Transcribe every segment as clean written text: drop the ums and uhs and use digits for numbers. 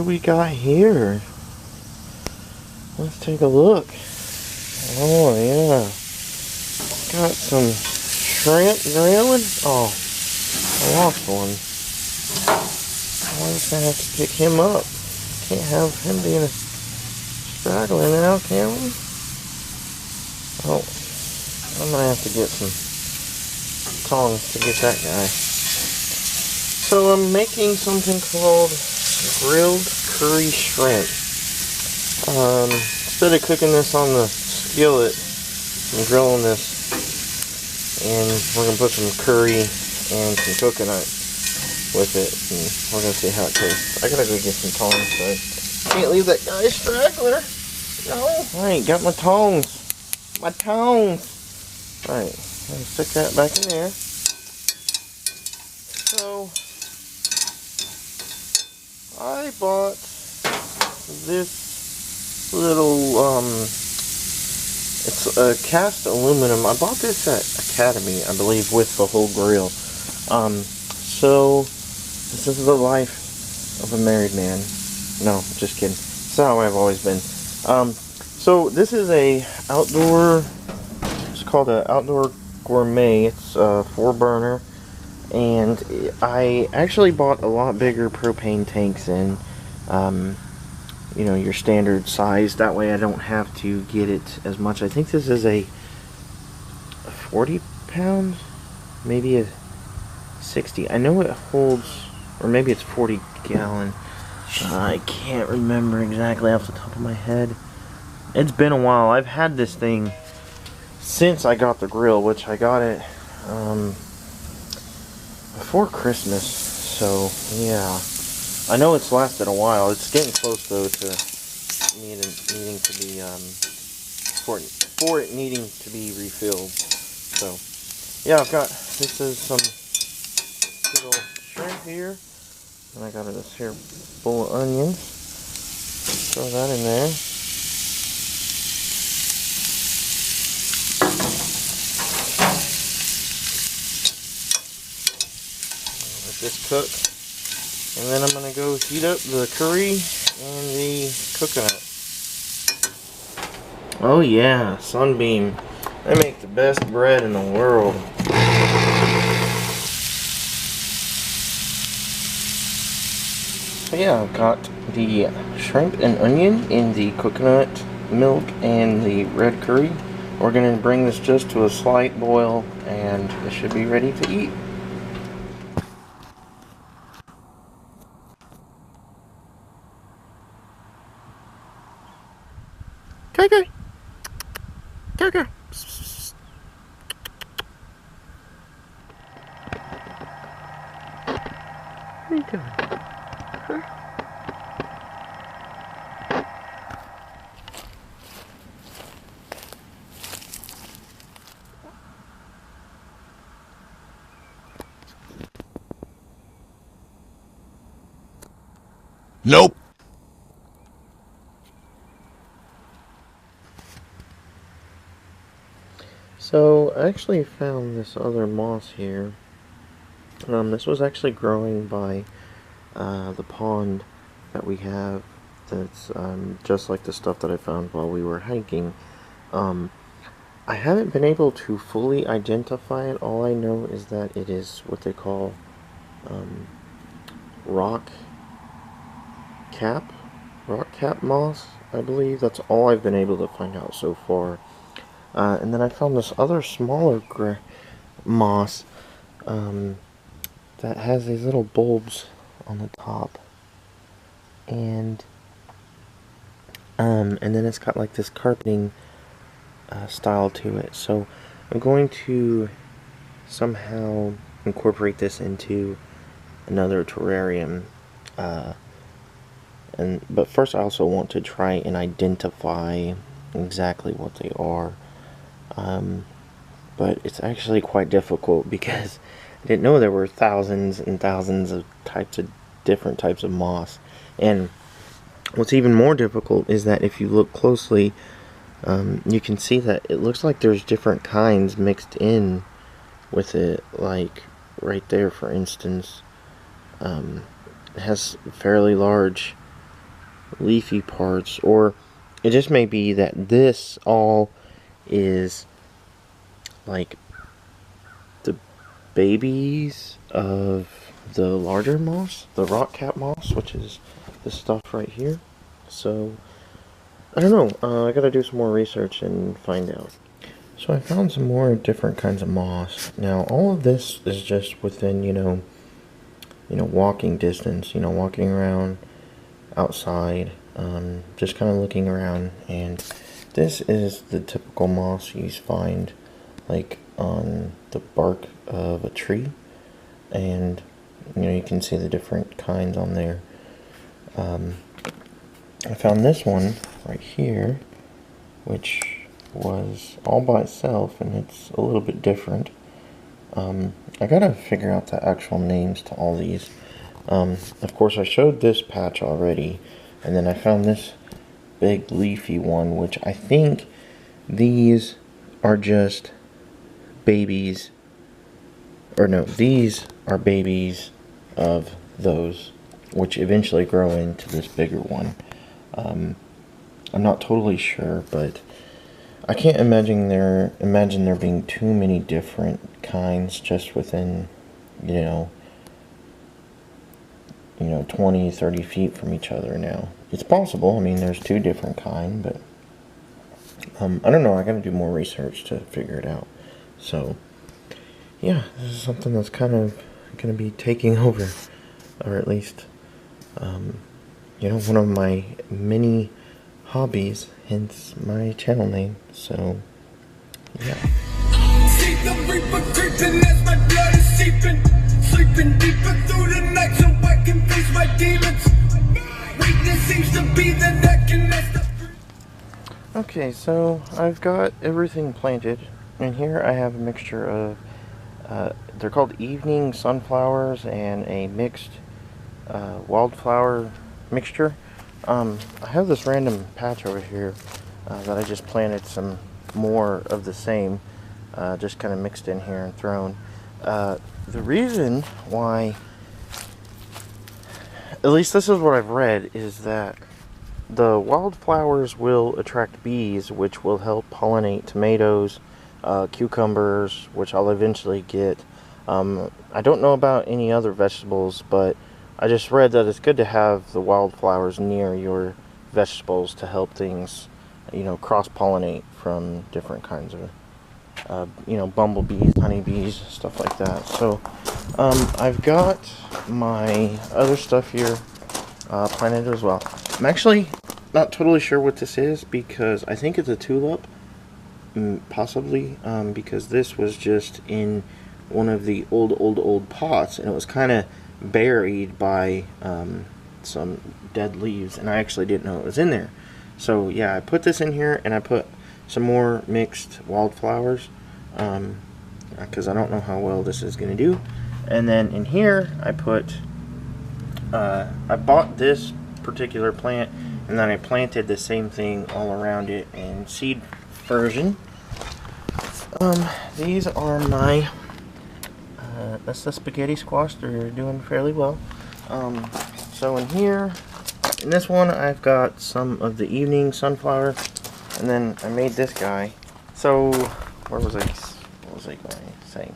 we got here? Let's take a look. Oh yeah. Got some shrimp grilling. Oh, I lost one. I'm just gonna have to pick him up. Can't have him being a straggler now, can we? Oh, I'm gonna have to get some tongs to get that guy. So I'm making something called grilled curry shrimp. Instead of cooking this on the skillet, I'm grilling this, and we're gonna put some curry and some coconut with it, and we're gonna see how it tastes. I gotta go get some tongs, so can't leave that guy straggler. No. Alright, got my tongs. My tongs. Alright, I'm gonna stick that back in there. So I bought this little it's a cast aluminum. I bought this at Academy, I believe, with the whole grill. So this is the life of a married man. No, just kidding. It's how I've always been. So this is a outdoor, it's called an Outdoor Gourmet. It's a 4-burner, and I actually bought a lot bigger propane tanks in, you know, your standard size. That way I don't have to get it as much. I think this is a 40 pound, maybe a 60. I know it holds, or maybe it's 40 gallon. I can't remember exactly off the top of my head. It's been a while. I've had this thing since I got the grill, which I got it before Christmas. So yeah, I know it's lasted a while. It's getting close though to needing to be for it needing to be refilled. So yeah, I've got, this is some little shrimp here, and I got this here bowl of onions. Throw that in there. Let this cook, and then I'm gonna go heat up the curry and the coconut. Oh yeah, Sunbeam. They make the best bread in the world. So yeah, I've got the shrimp and onion in the coconut milk and the red curry. We're going to bring this just to a slight boil, and it should be ready to eat. Kaka! Kaka! What are you doing? Huh? Nope. So I actually found this other moss here. This was actually growing by the pond that we have. That's just like the stuff that I found while we were hiking. I haven't been able to fully identify it. All I know is that it is what they call rock cap moss, I believe. That's all I've been able to find out so far. And then I found this other smaller moss that has these little bulbs on the top, and then it's got like this carpeting style to it. So I'm going to somehow incorporate this into another terrarium. But first I also want to try and identify exactly what they are. But it's actually quite difficult because I didn't know there were thousands and thousands of different types of moss. And what's even more difficult is that if you look closely, you can see that it looks like there's different kinds mixed in with it. Like right there, for instance, it has fairly large leafy parts, or it just may be that this all is like the babies of the larger moss, the rock cap moss, which is this stuff right here. So I don't know, I gotta do some more research and find out. So I found some more different kinds of moss. Now all of this is just within, walking distance, walking around outside, just kind of looking around. And this is the typical moss you find like on the bark of a tree, and you can see the different kinds on there. I found this one right here, which was all by itself, and it's a little bit different. I gotta figure out the actual names to all these. Of course I showed this patch already, and then I found this big leafy one, which I think these are just babies, or no, these are babies of those, which eventually grow into this bigger one. I'm not totally sure, but I can't imagine there being too many different kinds just within, 20, 30 feet from each other now. It's possible. I mean, there's two different kinds, but I don't know. I gotta do more research to figure it out. So, yeah, this is something that's kind of gonna be taking over, or at least, one of my many hobbies, hence my channel name. So, yeah. See the reaper creeping as my blood is seeping, sleeping deeper through the night so I can face my demons. Weakness seems to be the neck, and that's the... Okay, so I've got everything planted, and here I have a mixture of, they're called evening sunflowers and a mixed wildflower mixture. I have this random patch over here that I just planted some more of the same, just kind of mixed in here and thrown. The reason why, at least this is what I've read, is that the wildflowers will attract bees, which will help pollinate tomatoes, cucumbers, which I'll eventually get. I don't know about any other vegetables, but I just read that it's good to have the wildflowers near your vegetables to help things, cross-pollinate from different kinds of, bumblebees, honeybees, stuff like that. So, I've got my other stuff here planted as well. I'm actually not totally sure what this is, because I think it's a tulip, possibly, because this was just in one of the old pots, and it was kind of buried by some dead leaves, and I actually didn't know it was in there. So yeah, I put this in here, and I put some more mixed wildflowers, because I don't know how well this is going to do. And then in here I put, I bought this particular plant, and then I planted the same thing all around it in seed version. These are my that's the spaghetti squash. They're doing fairly well. So in here, in this one, I've got some of the evening sunflower, and then I made this guy. So what was I going to say?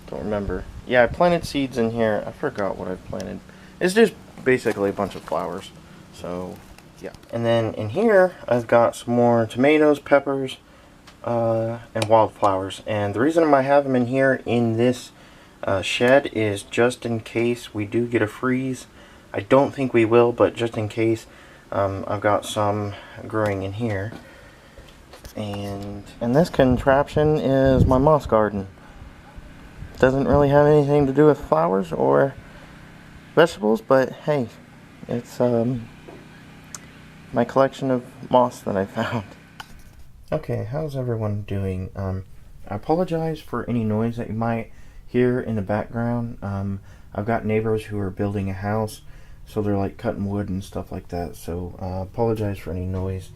Don't remember. Yeah, I planted seeds in here. I forgot what I planted. It's just basically a bunch of flowers. So yeah. And then in here, I've got some more tomatoes, peppers, and wildflowers. And the reason I have them in here in this shed is just in case we do get a freeze. I don't think we will, but just in case, I've got some growing in here. And this contraption is my moss garden. Doesn't really have anything to do with flowers or vegetables, but hey, it's my collection of moss that I found. Okay, how's everyone doing? I apologize for any noise that you might hear in the background. I've got neighbors who are building a house, so they're like cutting wood and stuff like that, so apologize for any noise.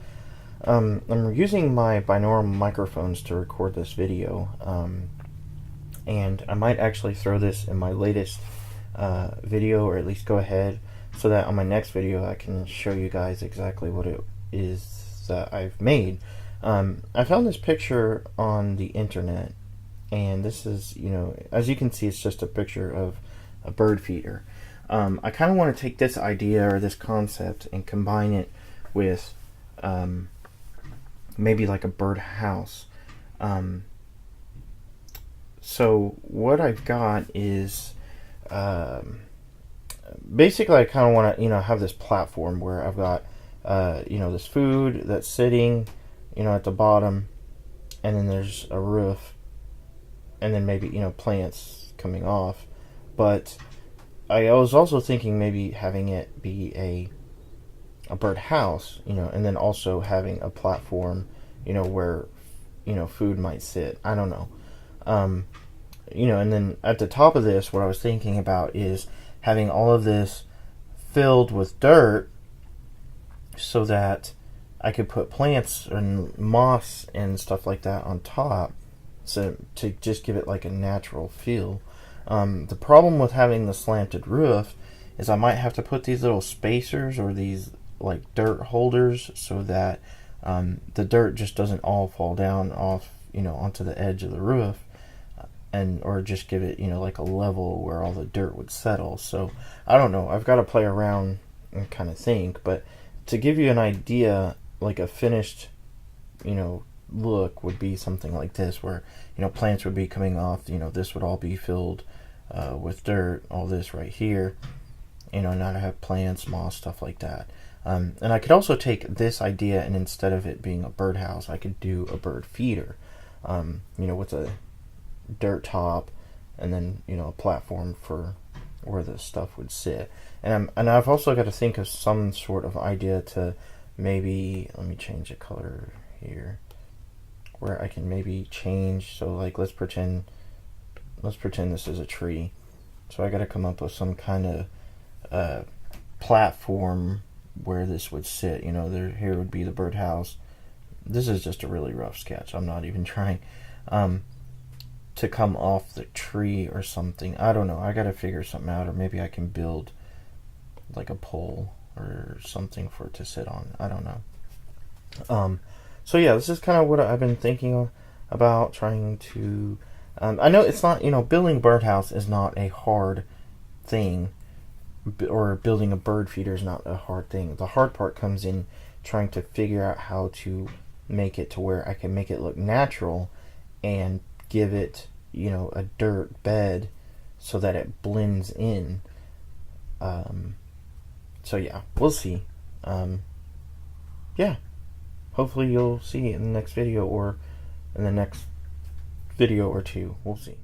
I'm using my binaural microphones to record this video, and I might actually throw this in my latest video, or at least go ahead so that on my next video I can show you guys exactly what it is that I've made. I found this picture on the internet, and this is, you know, as you can see, it's just a picture of a bird feeder. I kind of want to take this idea or this concept and combine it with maybe like a bird house. So what I've got is basically I kind of want to, you know, have this platform where I've got you know, this food that's sitting, you know, at the bottom, and then there's a roof, and then maybe, you know, plants coming off. But I was also thinking maybe having it be a bird house, you know, and then also having a platform, you know, where, you know, food might sit. I don't know. You know, and then at the top of this, what I was thinking about is having all of this filled with dirt so that I could put plants and moss and stuff like that on top, so to just give it like a natural feel. The problem with having the slanted roof is I might have to put these little spacers or these like dirt holders so that the dirt just doesn't all fall down off, you know, onto the edge of the roof, and or just give it, you know, like a level where all the dirt would settle. So I don't know, I've got to play around and kind of think, but to give you an idea, like a finished, you know, look would be something like this, where, you know, plants would be coming off, you know, this would all be filled with dirt, all this right here, you know, not have plants, moss, stuff like that. And I could also take this idea, and instead of it being a birdhouse, I could do a bird feeder, you know, with a dirt top, and then, you know, a platform for where the stuff would sit. And I've also got to think of some sort of idea to maybe, let me change the color here, where I can maybe change, so like let's pretend this is a tree. So I got to come up with some kind of platform where this would sit. You know, here would be the birdhouse. This is just a really rough sketch. I'm not even trying to come off the tree or something. I don't know. I got to figure something out, or maybe I can build like a pole or something for it to sit on. I don't know. So yeah, this is kind of what I've been thinking about, trying to. I know it's not, you know, building a birdhouse is not a hard thing, or building a bird feeder is not a hard thing. The hard part comes in trying to figure out how to make it to where I can make it look natural and give it, you know, a dirt bed so that it blends in. So yeah, we'll see. Yeah, hopefully you'll see it in the next video, or in the next video or two. We'll see.